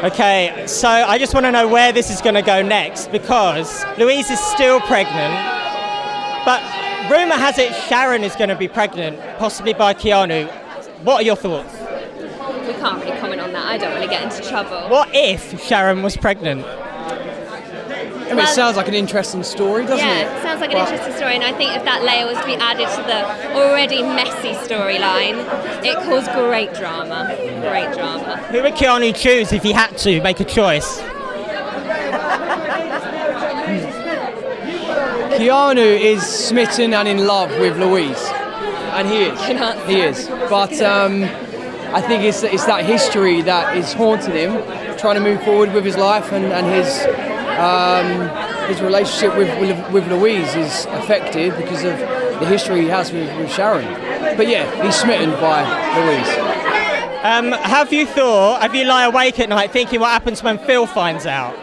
Okay, so I just want to know where this is going to go next, because Louise is still pregnant, but rumour has it Sharon is going to be pregnant, possibly by Keanu. What are your thoughts? We can't really comment on that. I don't want to get into trouble. What if Sharon was pregnant? I mean, it sounds like an interesting story, doesn't it? Yeah, it sounds like an interesting story, and I think if that layer was to be added to the already messy storyline, it caused great drama. Great drama. Who would Keanu choose if he had to make a choice? Keanu is smitten and in love with Louise, and he is. He is. But I think it's that history that is haunting him, trying to move forward with his life, and his relationship with Louise is affected because of the history he has with Sharon. But yeah, he's smitten by Louise. Have you lie awake at night thinking what happens when Phil finds out?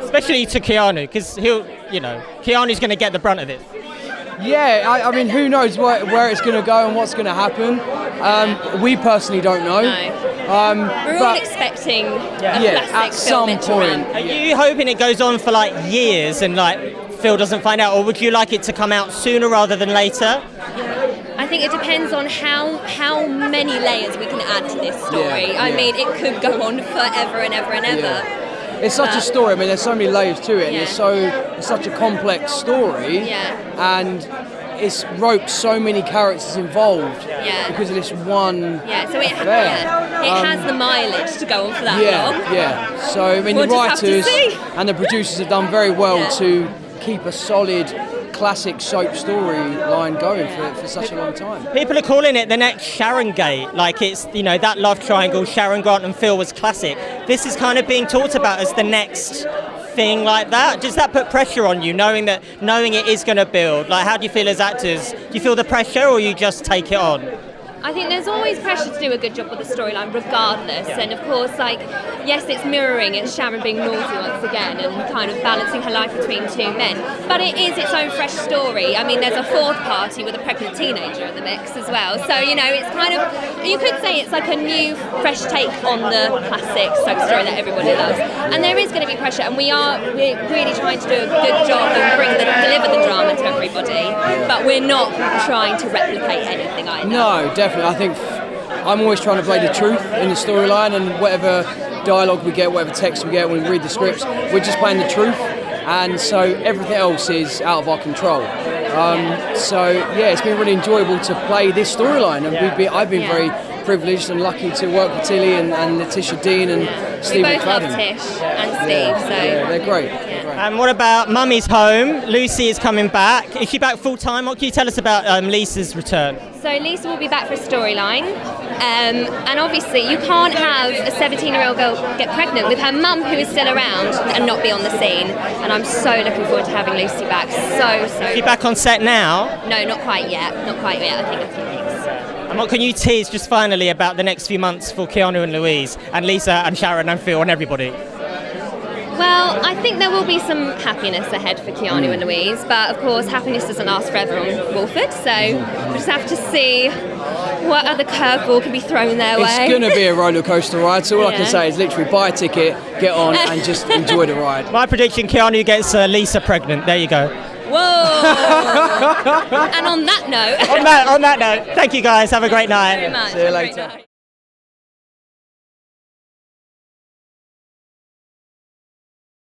Especially to Keanu, because Keanu's going to get the brunt of it. Yeah, I mean, who knows where it's going to go and what's going to happen. We personally don't know. No. We're all expecting a classic at some point. Are you hoping it goes on for like years and like Phil doesn't find out, or would you like it to come out sooner rather than later? I think it depends on how many layers we can add to this story. I mean, it could go on forever and ever and ever. Yeah. It's such a story. I mean, there's so many layers to it. And it's such a complex story. Yeah. And it's roped so many characters involved because of this one so it affair. has the mileage to go on for that long. Yeah. So I mean, the writers and the producers have done very well to keep a solid classic soap storyline going for such a long time. People are calling it the next Sharon Gate, like it's that love triangle, Sharon, Grant and Phil was classic. This is kind of being talked about as the next thing like that. Does that put pressure on you, knowing it is going to build? Like, how do you feel as actors? Do you feel the pressure, or you just take it on? I think there's always pressure to do a good job with the storyline regardless, and of course, yes, it's mirroring, it's Sharon being naughty once again and kind of balancing her life between two men, but it is its own fresh story. I mean, there's a fourth party with a pregnant teenager in the mix as well, so it's kind of, you could say it's like a new fresh take on the classic soap story that everybody loves, and there is going to be pressure, and we're really trying to do a good job and deliver the drama to everybody, but we're not trying to replicate anything either. No, definitely. I think I'm always trying to play the truth in the storyline, and whatever dialogue we get, whatever text we get when we read the scripts, we're just playing the truth, and so everything else is out of our control. It's been really enjoyable to play this storyline, and I've been very privileged and lucky to work with Tilly and Letitia Dean and Steve McFadden. We both love Tish and Steve, they're great. And what about Mummy's home? Lucy is coming back. Is she back full time? What can you tell us about Lisa's return? So Lisa will be back for a storyline, and obviously you can't have a 17-year-old girl get pregnant with her mum who is still around and not be on the scene. And I'm so looking forward to having Lucy back. So. Is she back on set now? No, not quite yet. I think a few weeks. And what can you tease just finally about the next few months for Keanu and Louise and Lisa and Sharon and Phil and everybody? Well, I think there will be some happiness ahead for Keanu and Louise, but of course happiness doesn't last forever on Wolford, so we'll just have to see what other curveball can be thrown their way. It's going to be a roller coaster ride, so all I can say is literally buy a ticket, get on and just enjoy the ride. My prediction, Keanu gets Lisa pregnant. There you go. Whoa! And on that note... on that note, thank you guys, have a great night. Thank you very much. See you later.